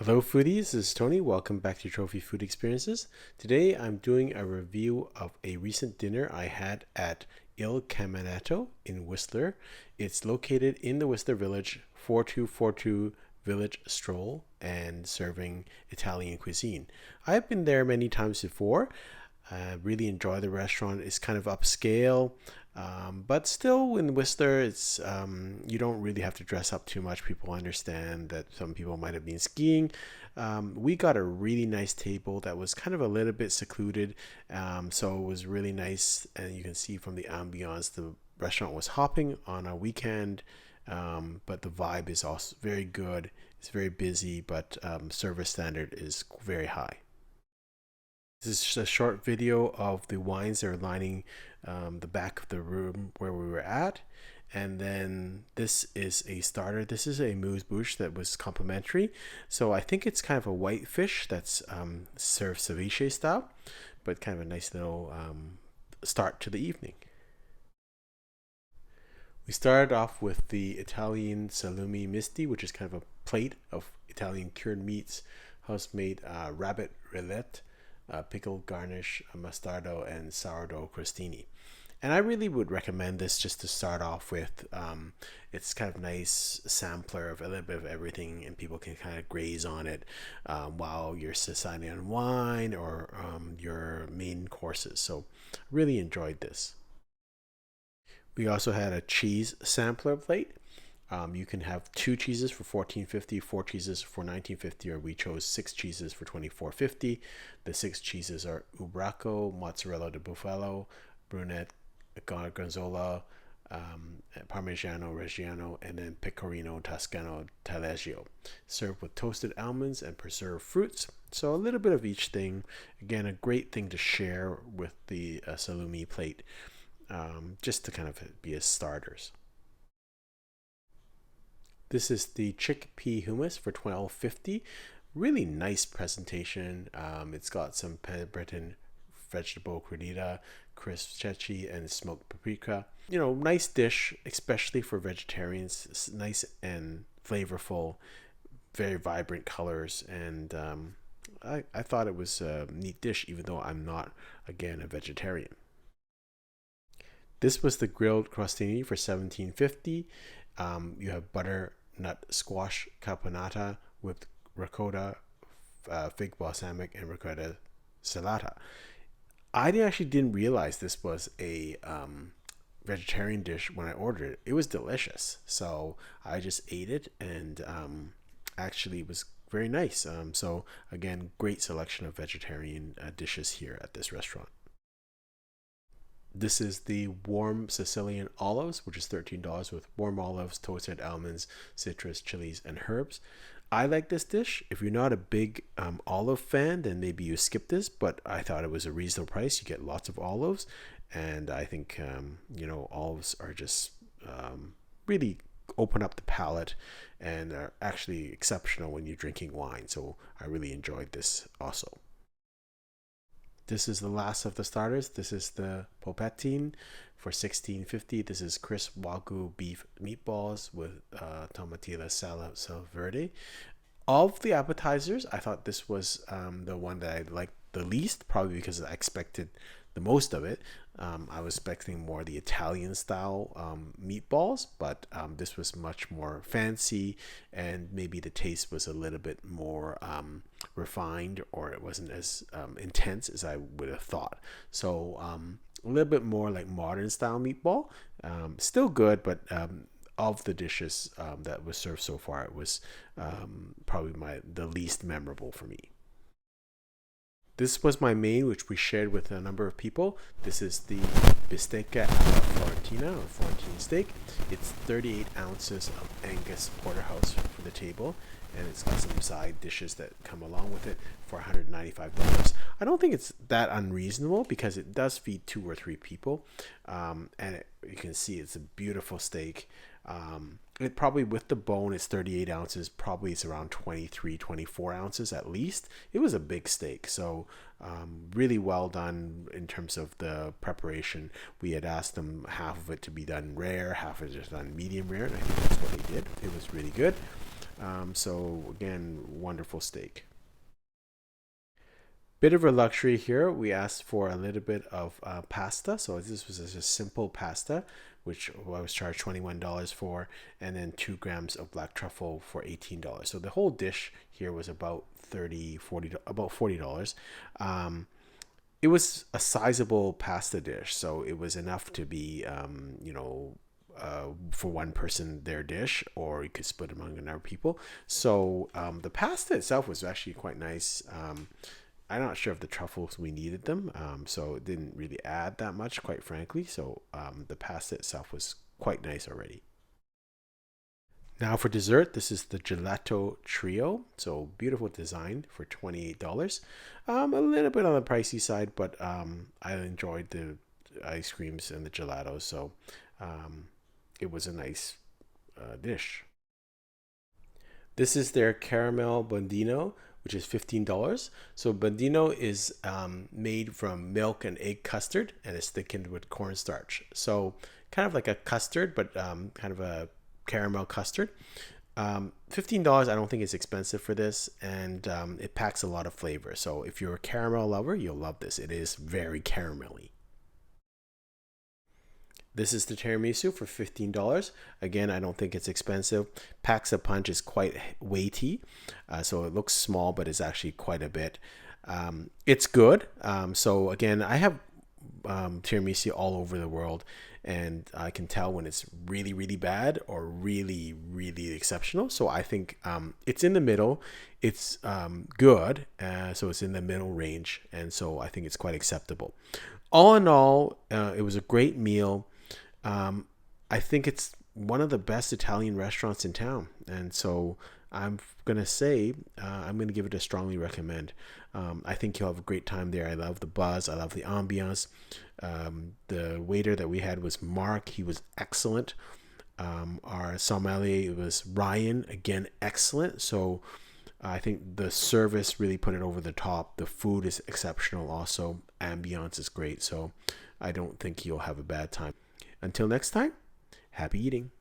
Hello foodies, this is Tony. Welcome back to Trophy Food Experiences. Today I'm doing a review of a recent dinner I had at Il Caminetto in Whistler. It's located in the Whistler Village, 4242 Village Stroll, and serving Italian cuisine. I've been there many times before. I really enjoy the restaurant. It's kind of upscale, but still in Whistler, it's you don't really have to dress up too much. People understand that some people might have been skiing. We got a really nice table that was kind of a little bit secluded, so it was really nice. And you can see from the ambiance, the restaurant was hopping on a weekend, but the vibe is also very good. It's very busy, but service standard is very high. This is just a short video of the wines that are lining the back of the room where we were at. And then this is a starter. This is a mousse bouche that was complimentary. So I think it's kind of a white fish that's served ceviche style, but kind of a nice little start to the evening. We started off with the Italian salumi misti, which is kind of a plate of Italian cured meats, house-made rabbit rillette, pickled garnish, mustardo, and sourdough crostini. And I really would recommend this just to start off with. It's kind of nice sampler of a little bit of everything, and people can kind of graze on it while you're deciding on wine or your main courses. So really enjoyed this. We also had a cheese sampler plate. You can have 2 cheeses for 14.50, 4 cheeses for 19.50, or we chose 6 cheeses for 24.50. The 6 cheeses are Ubraco, Mozzarella di Bufalo, Brunette, Gorgonzola, Parmigiano Reggiano, and then Pecorino Toscano Taleggio, served with toasted almonds and preserved fruits. So a little bit of each thing. Again, a great thing to share with the salumi plate, just to kind of be as starters. This is the chickpea hummus for 12.50. Really nice presentation. It's got some Breton vegetable credita, crisp ceci, and smoked paprika. You know, nice dish, especially for vegetarians. It's nice and flavorful, very vibrant colors, and I thought it was a neat dish, even though I'm not, again, a vegetarian. This was the grilled crostini for 17.50. You have butternut squash caponata with ricotta, fig balsamic, and ricotta salata. I actually didn't realize this was a vegetarian dish when I ordered it. It was delicious, so I just ate it, and actually it was very nice. So again, great selection of vegetarian dishes here at this restaurant. This is the warm Sicilian olives, which is $13 with warm olives, toasted almonds, citrus, chilies, and herbs. I like this dish. If you're not a big olive fan, then maybe you skip this, but I thought it was a reasonable price. You get lots of olives, and I think, olives are just really open up the palate and are actually exceptional when you're drinking wine. So I really enjoyed this also. This is the last of the starters. This is the polpettine for 16.50. This is crisp wagyu beef meatballs with tomatilla salverde. Of the appetizers, I thought this was the one that I liked the least, probably because I expected the most of it. I was expecting more the Italian style meatballs, but this was much more fancy, and maybe the taste was a little bit more refined, or it wasn't as intense as I would have thought. So a little bit more like modern style meatball. Still good, but of the dishes that was served so far, it was probably the least memorable for me. This was my main, which we shared with a number of people. This is the bistecca alla Florentina, or Florentine steak. It's 38 ounces of Angus porterhouse for the table, and it's got some side dishes that come along with it for $195. I don't think it's that unreasonable because it does feed 2 or 3 people, and you can see it's a beautiful steak. It probably, with the bone, it's 38 ounces. Probably it's around 23, 24 ounces at least. It was a big steak, so really well done in terms of the preparation. We had asked them half of it to be done rare, half of it just done medium rare, and I think that's what they did. It was really good. So again, wonderful steak. Bit of a luxury here. We asked for a little bit of pasta. So this was just a simple pasta, which I was charged $21 for, and then 2 grams of black truffle for $18. So the whole dish here was about 30, 40, about $40. Um, it was a sizable pasta dish, so it was enough to be, for one person their dish, or you could split among another people. So the pasta itself was actually quite nice. I'm not sure if the truffles we needed them, so it didn't really add that much, quite frankly. So the pasta itself was quite nice already. Now for dessert, this is the gelato trio. So beautiful design for $28. A little bit on the pricey side, but I enjoyed the ice creams and the gelatos, so um, it was a nice dish. This is their caramel bondino, which is $15. So bondino is made from milk and egg custard, and it's thickened with cornstarch. So kind of like a custard, but kind of a caramel custard. $15, I don't think it's expensive for this, and it packs a lot of flavor. So if you're a caramel lover, you'll love this. It is very caramelly. This is the tiramisu for $15. Again, I don't think it's expensive. Packs a punch is quite weighty, so it looks small, but it's actually quite a bit. It's good. So again, I have tiramisu all over the world, and I can tell when it's really, really bad or really, really exceptional. So I think it's in the middle. It's good, so it's in the middle range, and so I think it's quite acceptable. All in all, it was a great meal. I think it's one of the best Italian restaurants in town, and so I'm gonna say I'm gonna give it a strongly recommend. I think you'll have a great time there. I love the buzz. I love the ambiance. The waiter that we had was Mark. He was excellent. Our sommelier was Ryan. Again, excellent. So I think the service really put it over the top. The food is exceptional. Also, ambiance is great. So I don't think you'll have a bad time. Until next time, happy eating.